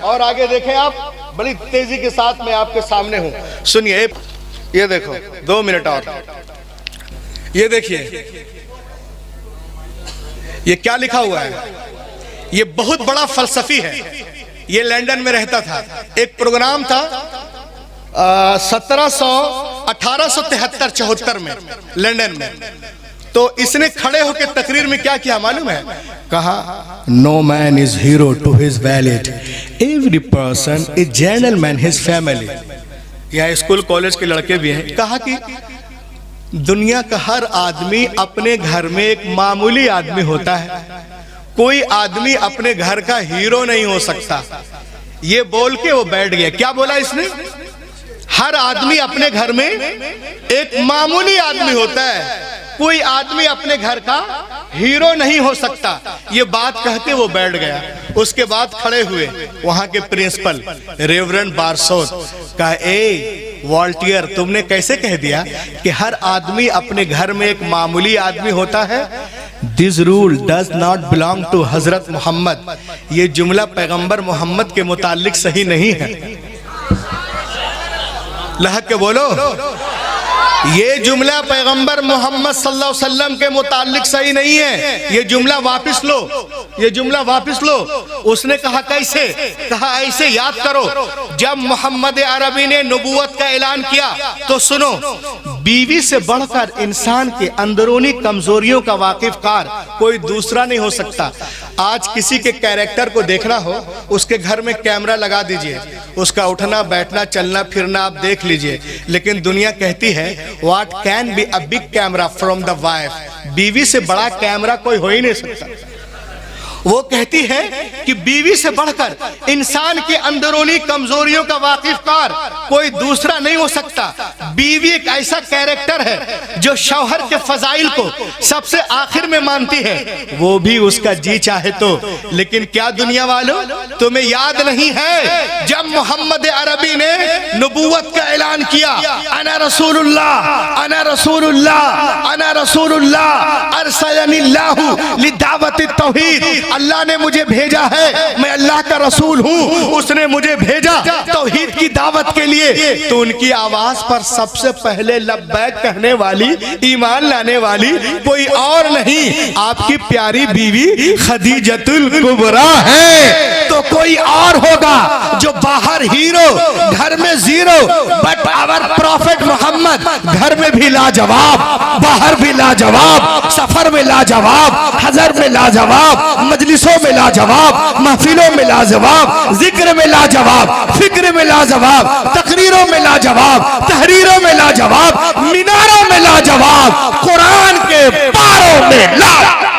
اور آگے دیکھیں آپ، بڑی تیزی کے ساتھ میں آپ کے سامنے ہوں، سنیے، یہ دیکھو 2 منٹ اور، یہ دیکھیے یہ کیا لکھا ہوا ہے، یہ بہت بڑا فلسفی ہے، یہ لندن میں رہتا تھا، ایک پروگرام تھا 1873 میں لندن میں، تو اس نے کھڑے ہو کے تقریر میں کیا کیا معلوم ہے؟ کہا no man is hero to his village, every person is gentleman his family. یہاں اسکول کالج کے لڑکے بھی ہیں، کہا کہ دنیا کا ہر آدمی اپنے گھر میں ایک معمولی آدمی ہوتا ہے، کوئی آدمی اپنے گھر کا ہیرو نہیں ہو سکتا۔ یہ بول کے وہ بیٹھ گیا۔ کیا بولا اس نے؟ ہر آدمی اپنے گھر میں ایک معمولی آدمی ہوتا ہے، کوئی آدمی اپنے گھر کا ہیرو نہیں ہو سکتا۔ یہ بات کہہ کے وہ بیٹھ گیا۔ اس کے بعد کھڑے ہوئے وہاں کے پرنسپل ریورنڈ بارسوت، کہا اے والٹیر، تم نے کیسے کہہ دیا کہ ہر آدمی اپنے گھر میں ایک معمولی آدمی ہوتا ہے؟ This rule does not belong to حضرت محمد۔ یہ جملہ پیغمبر محمد کے متعلق صحیح نہیں ہے۔ لہک کے بولو، یہ جملہ پیغمبر محمد صلی اللہ علیہ وسلم کے متعلق صحیح نہیں ہے، یہ جملہ واپس لو، یہ جملہ واپس لو۔ اس نے کہا کیسے؟ کہا ایسے، یاد کرو جب محمد عربی نے نبوت کا اعلان کیا تو سنو، بیوی سے بڑھ کر انسان کے اندرونی کمزوریوں کا واقف کار کوئی دوسرا نہیں ہو سکتا۔ آج کسی کے کیریکٹر کو دیکھنا ہو، اس کے گھر میں کیمرہ لگا دیجئے، اس کا اٹھنا بیٹھنا چلنا پھرنا آپ دیکھ لیجئے، لیکن دنیا کہتی ہے what can be a big camera from the wife؟ بیوی سے بڑا کیمرہ کوئی ہو ہی نہیں سکتا۔ وہ کہتی ہے کہ بیوی سے بڑھ کر انسان کے اندرونی کمزوریوں کا واقف کار کوئی دوسرا نہیں ہو سکتا۔ بیوی ایک ایسا کیریکٹر ہے جو شوہر کے فضائل کو سب سے آخر میں مانتی ہے، وہ بھی اس کا جی چاہے تو۔ لیکن کیا دنیا والوں تمہیں یاد نہیں ہے جب محمد عربی نے نبوت کا اعلان کیا، انا رسول اللہ انا رسول اللہ انا رسول اللہ ارسلنی اللہ لدعوت التوحید، اللہ نے مجھے بھیجا ہے، میں اللہ کا رسول ہوں، اس نے مجھے بھیجا توحید کی دعوت کے لیے، تو ان کی آواز پر سب سے پہلے لبیک کہنے والی، ایمان لانے والی کوئی اور نہیں، آپ کی پیاری بیوی خدیجۃ الکبریٰ ہے۔ تو کوئی اور ہوگا جو باہر ہیرو گھر میں زیرو، بٹ آور پروفٹ محمد گھر میں بھی لاجواب، باہر بھی لاجواب، سفر میں لاجواب، حضر میں لاجواب، مجلسوں میں لاجواب، محفلوں میں لاجواب، ذکر میں لاجواب، فکر میں لاجواب، تقریروں میں لاجواب، تحریروں میں لاجواب، میناروں میں لاجواب، قرآن کے پاروں میں لاجواب،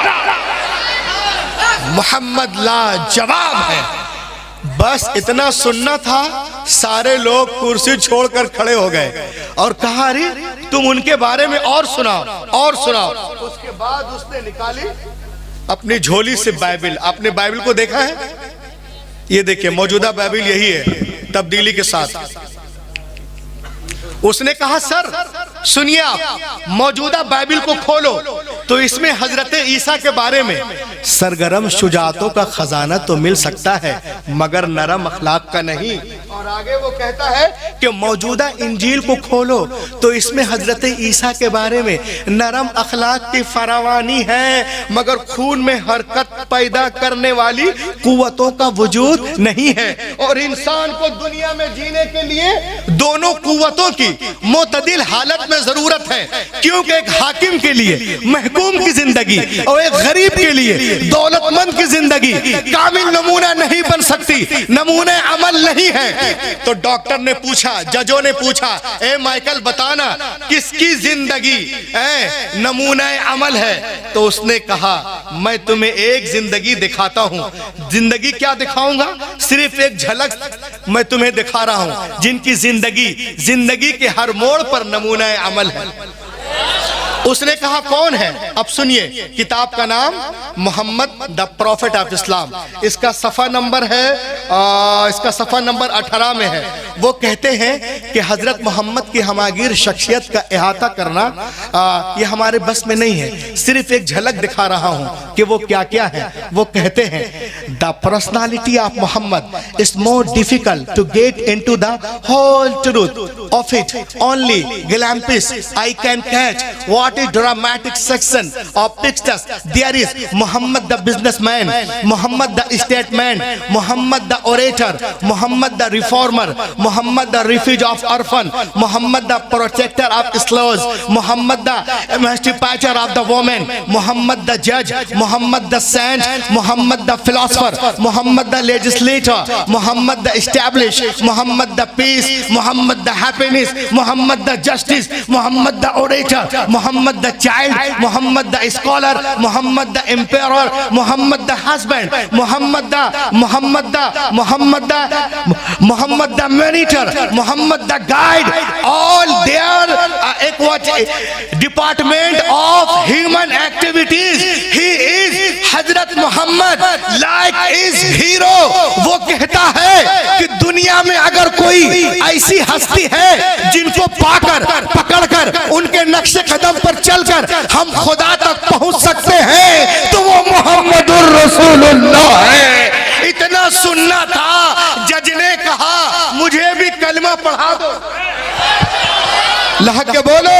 محمد لاجواب ہے۔ بس اتنا سننا تھا، سارے لوگ کرسی چھوڑ کر کھڑے ہو گئے اور کہا ارے تم ان کے بارے میں اور سناؤ اور سناؤ۔ اس کے بعد اس نے نکالی اپنی جھولی سے بائبل۔ آپ نے بائبل کو دیکھا ہے؟ یہ دیکھیں موجودہ بائبل یہی ہے تبدیلی کے ساتھ۔ اس نے کہا سر سنیے، آپ موجودہ بائبل کو کھولو تو اس میں حضرت عیسیٰ کے بارے میں سرگرم شجاعتوں کا خزانہ تو مل سکتا ہے مگر نرم اخلاق کا نہیں۔ اور آگے وہ کہتا ہے کہ موجودہ انجیل کو کھولو تو اس میں حضرت عیسیٰ کے بارے میں نرم اخلاق کی فراوانی ہے مگر خون میں حرکت پیدا کرنے والی قوتوں کا وجود نہیں ہے، اور انسان کو دنیا میں جینے کے لیے دونوں قوتوں کی معتدل حالت میں ضرورت ہے، کیونکہ ایک حاکم کے لیے محکوم کی زندگی اور ایک غریب کے لیے دولت مند کی زندگی کامل نمونہ نہیں بن سکتی، نمونہ عمل نہیں ہے۔ تو ڈاکٹر نے پوچھا، ججوں نے پوچھا، اے مائیکل بتانا کس کی زندگی نمونہ عمل ہے؟ تو اس نے کہا میں تمہیں ایک زندگی دکھاتا ہوں۔ زندگی کیا دکھاؤں گا؟ صرف ایک جھلک میں تمہیں دکھا رہا ہوں جن کی زندگی کے ہر موڑ پر نمونہ عمل ہے۔ اس نے کہا کون ہے؟ اب سنیے، کتاب کا نام محمد دا پروفٹ آف اسلام، اس کا صفحہ نمبر ہے 18 میں ہے، وہ کہتے ہیں کہ حضرت محمد کی ہماگیر شخصیت کا احاطہ کرنا یہ ہمارے بس میں نہیں ہے، صرف ایک جھلک دکھا رہا ہوں کہ وہ کیا کیا ہے۔ وہ کہتے ہیں the personality of Muhammad is more difficult to get into the whole truth of it. Only glimpses I can catch what is dramatic section of pictures. There is Muhammad the businessman, Muhammad the statesman, Muhammad the orator, Muhammad the reformer, Muhammad the refuge of orphan, Muhammad the protector of slaves, Muhammad the emancipator of the woman, Muhammad the judge, Muhammad the saint, Muhammad the philosopher, Muhammad the legislator, Muhammad the established, Muhammad the peace, Muhammad the happiness, Muhammad the justice, Muhammad the orator, Muhammad the child, Muhammad the scholar, Muhammad the emperor, Muhammad the husband, Muhammad the monitor, Muhammad the guide. All their department of human activities. He is حضرت محمد like is hero. وہ کہتا ہے کہ دنیا میں اگر کوئی ایسی ہستی ہے جن کو پا کر پکڑ کر ان کے نقش قدم پر چل کر ہم خدا تک پہنچ سکتے ہیں تو وہ محمد الرسول اللہ ہے۔ اتنا سننا تھا، جج نے کہا مجھے بھی کلمہ پڑھا دو۔ لہک کے بولو۔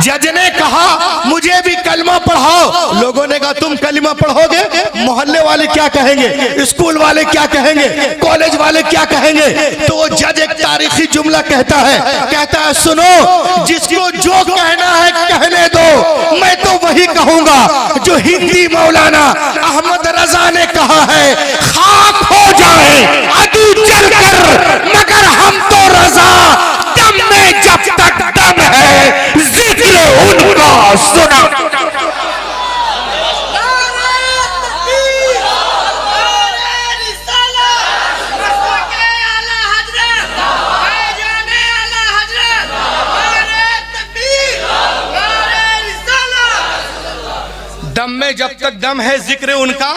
جج نے کہا مجھے بھی کلمہ پڑھاؤ۔ لوگوں نے کہا تم کلمہ پڑھو گے، محلے والے کیا کہیں گے، اسکول والے کیا کہیں گے، کالج والے کیا کہیں گے؟ تو وہ جج ایک تاریخی جملہ کہتا ہے سنو، جس کو جو کہنا ہے کہنے دو، میں تو وہی کہوں گا جو ہندی مولانا احمد رضا نے کہا ہے، خاک ہو جائیں عدو چل کر مگر ہم تو رضا، دم میں جب تک دم ہے ذکر ان کا سنا۔ دم میں جب تک دم ہے ذکر ان کا۔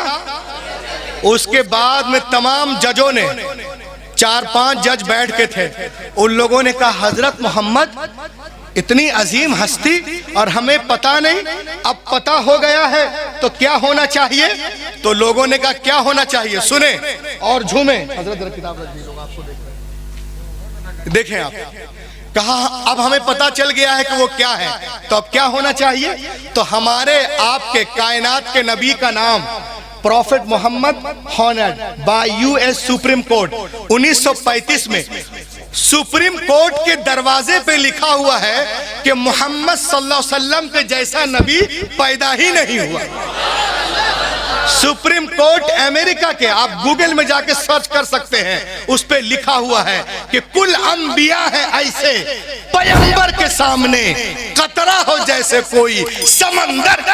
اس کے بعد میں تمام ججوں نے 4-5 جج بیٹھ کے تھے، ان لوگوں نے کہا حضرت محمد اتنی عظیم ہستی اور ہمیں پتا نہیں، اب پتا ہو گیا ہے تو کیا ہونا چاہیے؟ تو لوگوں نے کہا کیا ہونا چاہیے، سنیں اور جھومیں۔ حضرت ذرا کتاب رکھ دیجئے، لوگ آپ کو دیکھیں آپ۔ کہا اب ہمیں پتا چل گیا ہے کہ وہ کیا ہے، تو اب کیا ہونا چاہیے؟ تو ہمارے آپ کے کائنات کے نبی کا نام prophet Muhammad honoured by US Supreme Court 1935 میں سپریم کورٹ کے دروازے پہ لکھا ہوا ہے کہ محمد صلی اللہ علیہ وسلم کے جیسا نبی پیدا ہی نہیں ہوا۔ سپریم کورٹ امریکہ کے، آپ گوگل میں جا کے سرچ کر سکتے ہیں، اس پہ لکھا ہوا ہے کہ کل انبیاء ہیں ایسے پیغمبر کے سامنے قطرہ ہو جیسے کوئی سمندر۔